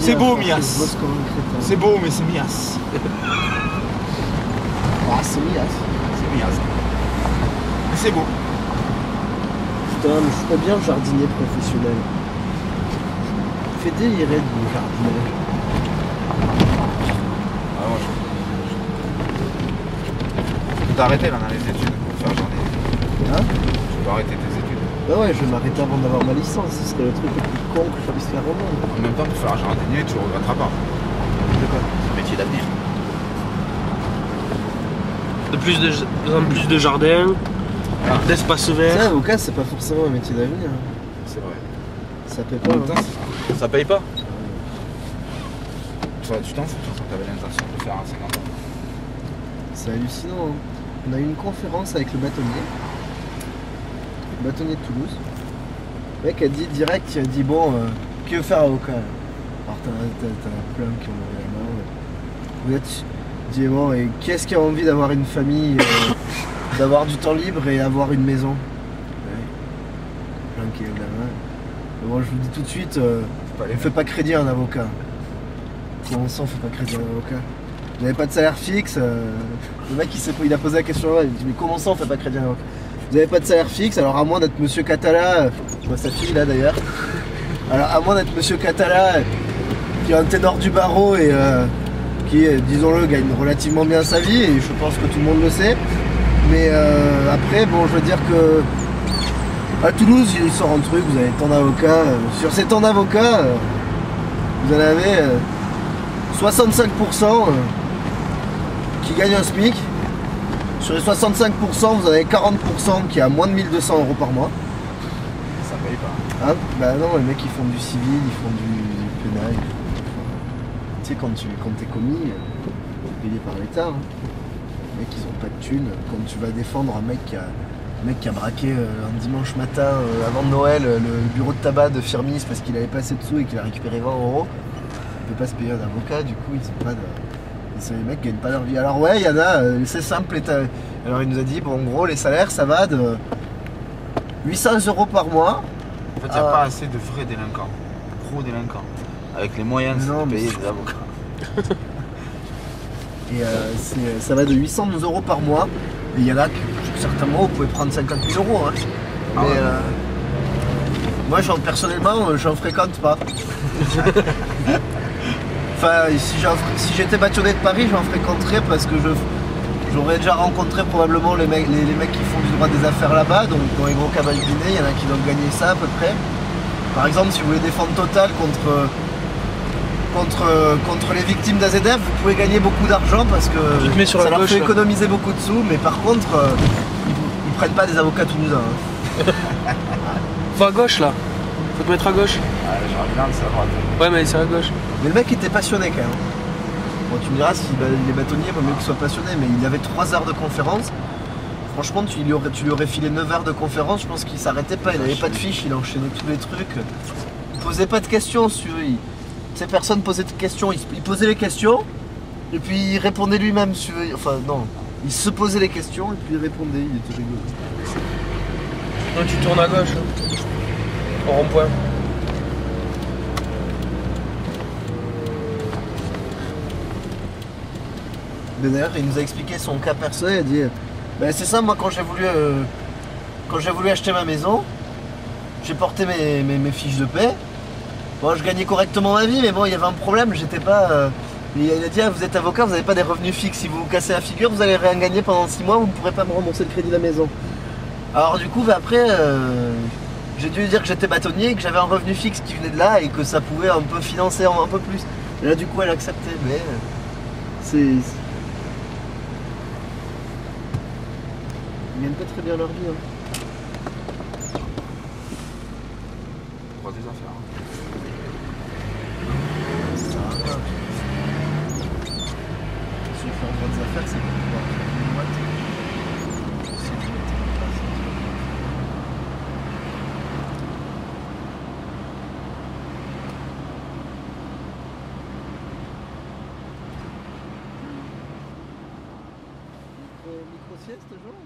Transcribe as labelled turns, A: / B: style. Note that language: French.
A: C'est beau, Mias. C'est beau, mais c'est Mias.
B: Ah, c'est Mias.
A: C'est Mias. Mais c'est beau.
B: Putain, mais je ferais bien jardinier professionnel. Fait délirer de jardinier.
A: Ah, moi, je peux t'arrêter là dans les études pour faire jardinier.
B: Hein?
A: Tu peux arrêter tes études.
B: Bah ouais, je vais m'arrêter avant d'avoir ma licence. Ce serait le truc le plus con que je puisse faire au monde.
A: En même temps, pour faire un jardinier, tu regretteras pas.
B: De quoi?
A: C'est un métier d'avenir.
C: De plus en plus de jardins, d'espace
B: Tu sais,
C: vert.
B: avocat, c'est pas forcément un métier d'avenir.
A: C'est vrai.
B: Ça paie
A: En
B: pas.
A: même temps,
B: Hein.
A: ça paye pas. Tu vois, du temps, c'est que tu avais l'intention de faire un 50 ans.
B: C'est hallucinant. Hein. On a eu une conférence avec le bâtonnier. Le bâtonnier de Toulouse. Le mec a dit direct, il a dit bon, qui veut faire avocat? Alors t'en as plein qui ont levé la main. Vous êtes. Il dit bon, et qui est-ce qui a envie d'avoir une famille, d'avoir du temps libre et avoir une maison? Ouais. Plein qui lèvent la main. Mais bon, je vous le dis tout de suite, on fait pas crédit à un avocat. Comment ça on fait pas crédit à un avocat? Vous n'avez pas de salaire fixe. Le mec il a posé la question là, il dit mais comment ça on fait pas crédit à un avocat? Vous n'avez pas de salaire fixe, alors à moins d'être Monsieur Catala, je vois sa fille là d'ailleurs, alors à moins d'être Monsieur Catala, qui est un ténor du barreau et qui, disons-le, gagne relativement bien sa vie, et je pense que tout le monde le sait. Mais après, bon, je veux dire que à Toulouse, il sort un truc, vous avez tant d'avocats. Sur ces temps d'avocats, vous en avez 65% qui gagnent un SMIC. Sur les 65%, vous en avez 40% qui a moins de 1 200 € par mois.
A: Ça paye pas.
B: Hein? Bah non, les mecs ils font du civil, ils font du pénal. Tu sais, quand t'es commis, t'es payé par l'État. Hein. Les mecs ils ont pas de thunes. Quand tu vas défendre un mec qui a braqué un dimanche matin avant Noël le bureau de tabac de Firmis parce qu'il avait pas assez de sous et qu'il a récupéré 20 €, il peut pas se payer un avocat, du coup ils ont pas de. Les mecs gagnent pas leur vie. Alors ouais, il y en a, c'est simple. Alors il nous a dit, bon, en gros, les salaires, ça va de 800 € par mois.
A: En fait, il n'y a pas assez de vrais délinquants, gros délinquants, avec les moyens de payer des avocats.
B: Et ça va de 800 € par mois. Et il y en a qui, certains mois, vous pouvez prendre 50 000 €. Hein.
A: Ah
B: Mais
A: ouais.
B: moi, personnellement, j'en fréquente pas. Enfin, si j'étais bâtonnier de Paris, j'en fréquenterais parce que j'aurais déjà rencontré probablement les mecs qui font du droit des affaires là-bas, donc dans les gros cabinets, il y en a qui doivent gagner ça à peu près. Par exemple, si vous voulez défendre Total contre les victimes d'AZF, vous pouvez gagner beaucoup d'argent parce que ça leur fait économiser beaucoup de sous, mais par contre, ils prennent pas des avocats toulousains. Hein.
C: Faut à gauche là. Faut te mettre à gauche.
A: Ouais, j'aurais bien, c'est à droite.
C: Ouais, mais c'est à gauche.
B: Mais le mec était passionné quand même. Bon, tu me diras, si les bâtonniers, il vaut mieux qu'il soit passionné, mais il avait 3 heures de conférence. Franchement, tu lui aurais filé 9 heures de conférence, je pense qu'il s'arrêtait pas, il avait pas de fiche, il enchaînait tous les trucs. Il posait pas de questions, si tu veux. Ces personnes posaient de questions, il posait les questions, et puis il répondait lui-même, si tu veux. Enfin, non, il se posait les questions, et puis il répondait, il était rigolo.
C: Non, tu tournes à gauche. Au rond-point.
B: Mais d'ailleurs, il nous a expliqué son cas perso, il a dit ben, c'est ça, moi quand j'ai voulu acheter ma maison, j'ai porté mes fiches de paie. Bon, je gagnais correctement ma vie, mais bon, il y avait un problème, j'étais pas. Il a dit vous êtes avocat, vous n'avez pas des revenus fixes, si vous vous cassez la figure, vous allez rien gagner pendant 6 mois, vous ne pourrez pas me rembourser le crédit de la maison. Alors du coup, ben, après, j'ai dû lui dire que j'étais bâtonnier, que j'avais un revenu fixe qui venait de là et que ça pouvait un peu financer un peu plus. Et là, du coup, elle acceptait, mais c'est. Ils gagnent pas très bien leur vie. Hein.
A: Droit des affaires.
B: Ça va pas. Si on fait un droit des affaires, c'est pour pouvoir faire une boîte. Si tu mets en place. Micro-sieste, genre